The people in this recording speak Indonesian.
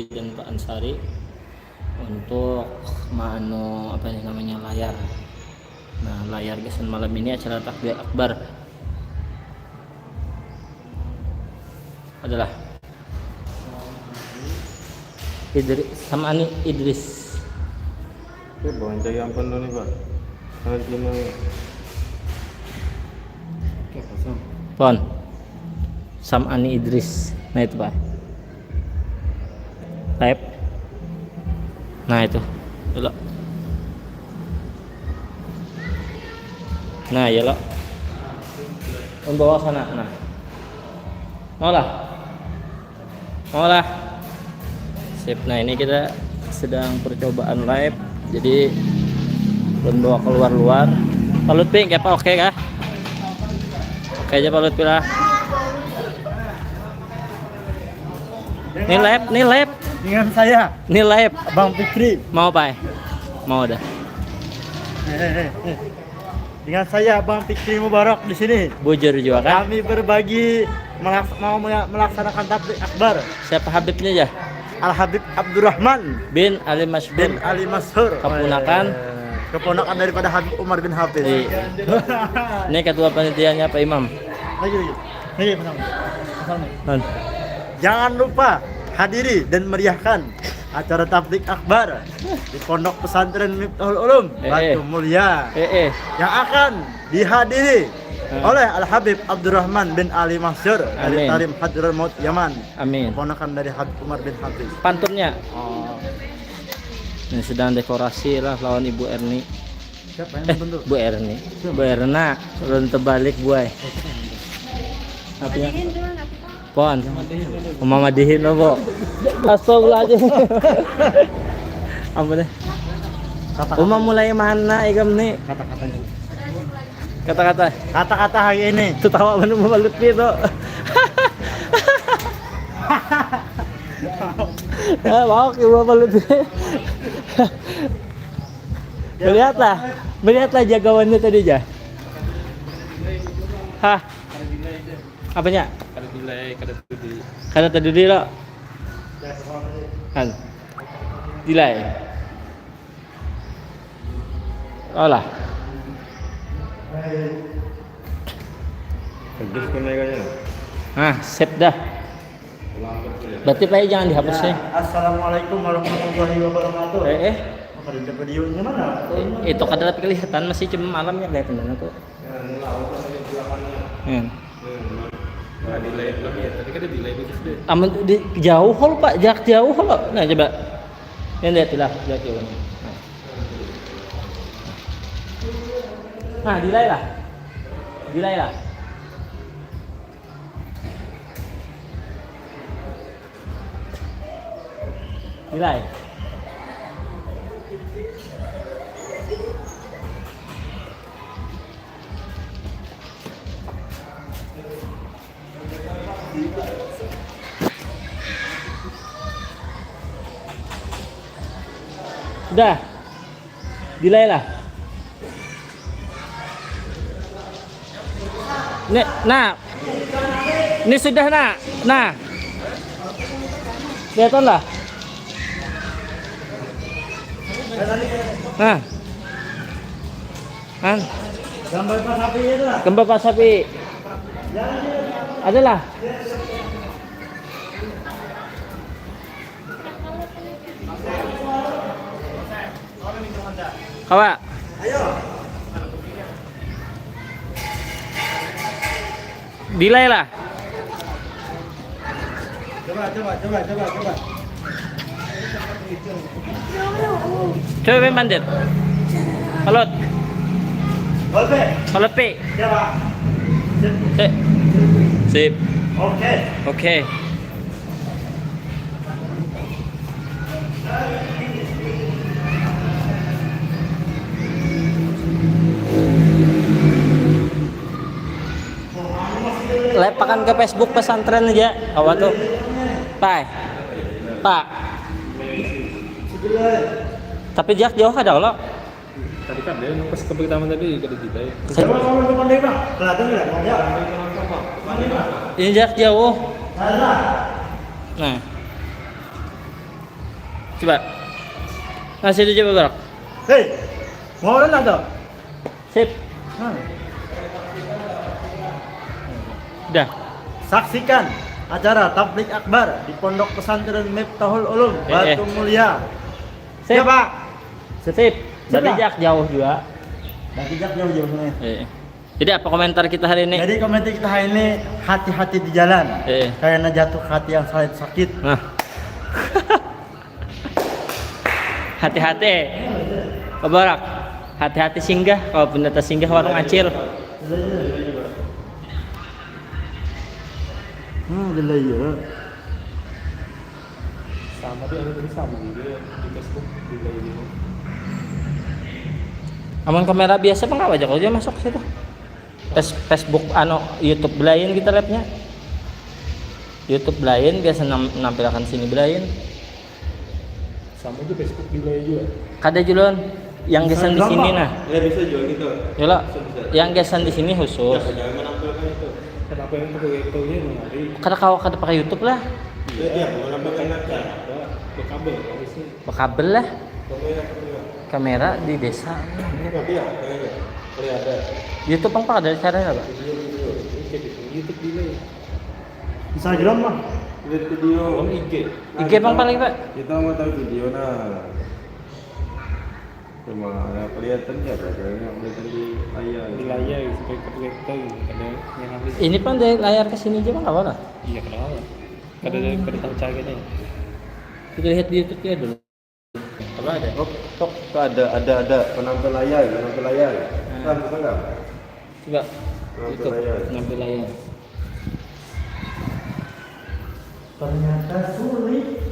dan Pak Ansari untuk apa ini namanya layar. Nah, layar gesan malam ini acara takbir akbar adalah Sam'ani Idris. Oke, bawa cari ampun dulu nih Pak. Sangat lima. Oke, kosong. Pon Sam'ani Idris. Nah itu Pak. Type. Nah itu. Dulu. Nah ya lo. Bawa sana. Nah. Mau lah. Sip. Nah ini kita sedang percobaan live. Jadi belum bawa keluar. Pak Lutfi kayak apa oke kah? Oke aja Pak Lutfi lah. Ini live. Dengan saya, Ini live. Bang Fikri. Mau Pak? Mau dah. Dengan saya, Bang Fikri Mubarak di sini. Bujur juga kan? Kami berbagi mau melaksanakan takbir akbar. Siapa Habibnya aja? Al Habib Abdurrahman Bin Ali Masyhur. bin Ali Masyhur. Keponakan daripada Habib Umar bin Hafiz. Ini ketua panitianya Pak Imam. Lagi pertama. Jangan lupa hadiri dan meriahkan acara tablik akbar di Pondok Pesantren Miftahul Ulum Batu Mulia yang akan dihadiri oleh Al Habib Abdurrahman bin Ali Masyhur dari Tarim Hadramaut Yaman. Amin. Keponakan dari Habib Umar bin Hafiz. Pantunnya. Ini sedang dekorasi lah lawan Ibu Erni. Siapa yang bentuk? Bu Erni. Bu Erna. Belum terbalik buai. Apa ya? Pon. Mama dihin lo, Bo. Astagfirullahaladzim. Apa deh? Uma mulai mana igam nih? Kata-kata hari ini. itu tawa bener Bapak Lutfi itu. Mau ke Bapak Lutfi. Melihatlah jagawannya tadi aja. Hah? Apanya? Kada tadi lo. Kan. Dilai. Olah. Bagus kenaikannya. Sip dah. Berarti Pak jangan dihapus ya. Assalamualaikum warahmatullahi wabarakatuh. Ada videonya mana? Itu kadang tapi kelihatan masih cuma malamnya kelihatan aku. Nah, delay lagi ya. Tadi kan ada delay bagus deh. Aman di jauh hol Pak, jarak jauh hol. Nah coba. Ini lihat lah, lihat ya. Nah, delay lah. Delay. Sudah. Delay lah. Ini sudah nah. Kelihatan lah. Nah. Kan. Gambar Pak Sapi. Adalah. Kawa. Ayo. Delay lah. Coba. Coba mandir. Halot. P. Siapa? Sip. Oke. Lepakan ke Facebook pesantren aja. Apa tuh? Pak. Tapi jarak jauh ada lo. Tadi kan dia pas ke pertama tadi kada delay. Ini jarak jauh. Nah. Coba. Ngasih itu coba gerak. Hei, mau lah tuh. Sip. Udah. Saksikan acara tablik akbar di Pondok Pesantren Miftahul Ulum Batu Mulia. Sip. Siap, Pak. Sip. Siap, Berarti Pak. jak jauh juga. Nanti jak jauh-jauh sana. Jadi apa komentar kita hari ini? Jadi komentar kita hari ini hati-hati di jalan. Karena jatuh ke hati yang sangat sakit. Nah. Hati-hati. Kebarak. Hati-hati singgah kalau benda tersinggah warung acil. Alhamdulillah ya. Sama dia ada sama juga di Facebook juga ini. Aman kamera biasa apa aja kalau dia masuk situ. Facebook YouTube belain kita live-nya. YouTube belain biasa menampilkan sini belain. Sama aja Facebook juga. Kada julon yang gesan di sini nah. Ya bisa jual gitu. Yola, yang gesan di sini khusus. Jangan menampilkan itu. Kenapa yang pakai itu-nya mengari? Kada pakai YouTube lah. Iya, menampilkan aja. Kabel habisnya. Kabel lah. Kamera di desa. Tapi ya, kayaknya. Kelihatan. YouTube apa ada caranya apa? YouTube delay. Instagram mah. Lihat video IG. IG bang paling pak. Kita mau tahu video nah. Cuma ada kelihatan ya, kayaknya kelihatan di layar. Di layar supaya kelihatan ada yang habis. Ini pan dari layar ke sini aja bang apa lah? Iya kenapa? Kada tahu caranya. Kita lihat di YouTube ya dulu. Apa ada? Oh, tok ada penampil layar. Kan betul enggak? Coba. Nampil YouTube layar. nampil layar. Ternyata sulit.